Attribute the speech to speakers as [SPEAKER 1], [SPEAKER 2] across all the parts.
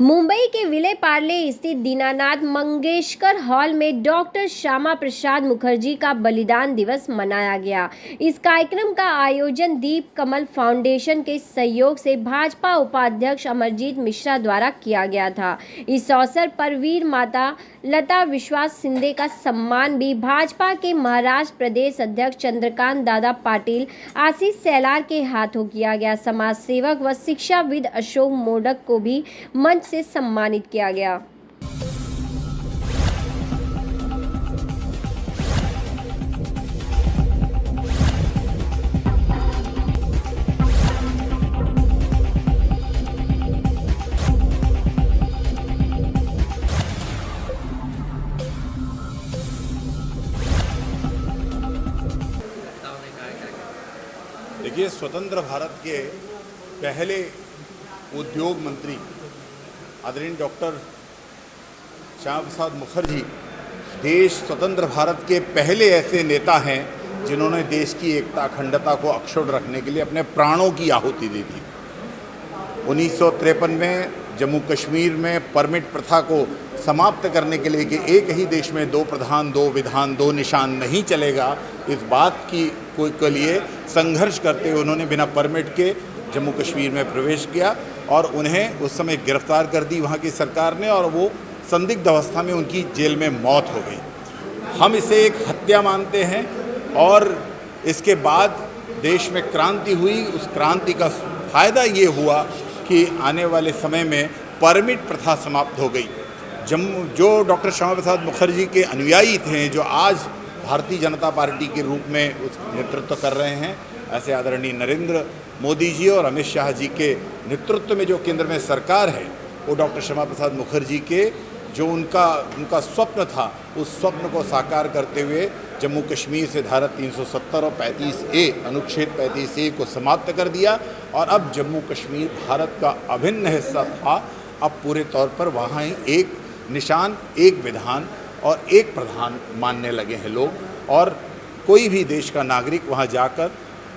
[SPEAKER 1] मुंबई के विले पार्ले स्थित दीनानाथ मंगेशकर हॉल में डॉक्टर श्यामा प्रसाद मुखर्जी का बलिदान दिवस मनाया गया। इस कार्यक्रम का आयोजन दीप कमल फाउंडेशन के सहयोग से भाजपा उपाध्यक्ष अमरजीत मिश्रा द्वारा किया गया था। इस अवसर पर वीर माता लता विश्वास सिंधे का सम्मान भी भाजपा के महाराष्ट्र प्रदेश अध्यक्ष चंद्रकांत दादा पाटिल, आशीष सेलार के हाथों किया गया। समाज सेवक व शिक्षाविद अशोक मोडक को भी मंच से सम्मानित किया गया।
[SPEAKER 2] देखिए, स्वतंत्र भारत के पहले उद्योग मंत्री आदरणीय डॉक्टर श्यामा प्रसाद मुखर्जी देश स्वतंत्र भारत के पहले ऐसे नेता हैं जिन्होंने देश की एकता अखंडता को अक्षुण्ण रखने के लिए अपने प्राणों की आहुति दी थी। 1953 में जम्मू कश्मीर में परमिट प्रथा को समाप्त करने के लिए कि एक ही देश में दो प्रधान, दो विधान, दो निशान नहीं चलेगा, इस बात की के लिए संघर्ष करते हुए उन्होंने बिना परमिट के जम्मू कश्मीर में प्रवेश किया और उन्हें उस समय गिरफ्तार कर दी वहाँ की सरकार ने और वो संदिग्ध अवस्था में उनकी जेल में मौत हो गई। हम इसे एक हत्या मानते हैं और इसके बाद देश में क्रांति हुई। उस क्रांति का फायदा ये हुआ कि आने वाले समय में परमिट प्रथा समाप्त हो गई। जो डॉक्टर श्यामा प्रसाद मुखर्जी के अनुयायी थे, जो आज भारतीय जनता पार्टी के रूप में उस नेतृत्व कर रहे हैं, ऐसे आदरणीय नरेंद्र मोदी जी और अमित शाह जी के नेतृत्व में जो केंद्र में सरकार है, वो डॉक्टर श्यामा प्रसाद मुखर्जी के जो उनका स्वप्न था, उस स्वप्न को साकार करते हुए जम्मू कश्मीर से धारा 370 और 35A अनुच्छेद 35A को समाप्त कर दिया और अब जम्मू कश्मीर भारत का अभिन्न हिस्सा था। अब पूरे तौर पर वहाँ ही एक निशान, एक विधान और एक प्रधान मानने लगे हैं लोग और कोई भी देश का नागरिक वहाँ जाकर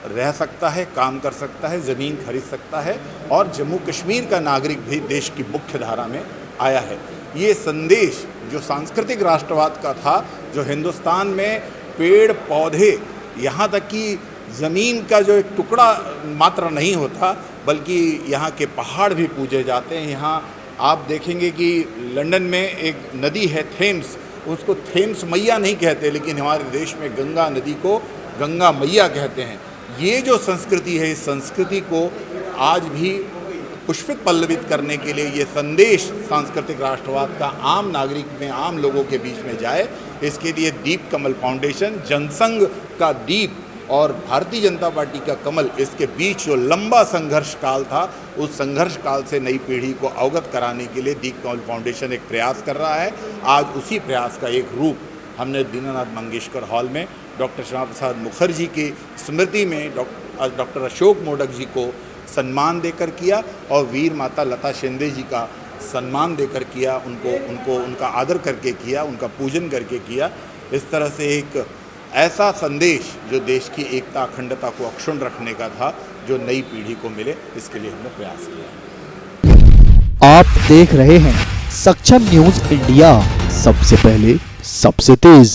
[SPEAKER 2] रह सकता है, काम कर सकता है, ज़मीन खरीद सकता है और जम्मू कश्मीर का नागरिक भी देश की मुख्य धारा में आया है। ये संदेश जो सांस्कृतिक राष्ट्रवाद का था, जो हिंदुस्तान में पेड़ पौधे, यहाँ तक कि ज़मीन का जो एक टुकड़ा मात्र नहीं होता बल्कि यहाँ के पहाड़ भी पूजे जाते हैं। यहाँ आप देखेंगे कि लंदन में एक नदी है थेम्स, उसको थेम्स मैया नहीं कहते, लेकिन हमारे देश में गंगा नदी को गंगा मैया कहते हैं। ये जो संस्कृति है, इस संस्कृति को आज भी पुष्पित पल्लवित करने के लिए ये संदेश सांस्कृतिक राष्ट्रवाद का आम नागरिक में, आम लोगों के बीच में जाए, इसके लिए दीप कमल फाउंडेशन, जनसंघ का दीप और भारतीय जनता पार्टी का कमल, इसके बीच जो लंबा संघर्ष काल था, उस संघर्ष काल से नई पीढ़ी को अवगत कराने के लिए दीप कमल फाउंडेशन एक प्रयास कर रहा है। आज उसी प्रयास का एक रूप हमने दीनानाथ मंगेशकर हॉल में डॉक्टर श्यामा प्रसाद मुखर्जी की स्मृति में डॉक्टर अशोक मोडक जी को सम्मान देकर किया और वीर माता लता शिंदे जी का सम्मान देकर किया, उनका आदर करके किया, उनका पूजन करके किया। इस तरह से एक ऐसा संदेश जो देश की एकता अखंडता को अक्षुण्ण रखने का था, जो नई पीढ़ी को मिले, इसके लिए हमने प्रयास किया।
[SPEAKER 3] आप देख रहे हैं सक्षम न्यूज इंडिया, सबसे पहले सबसे तेज।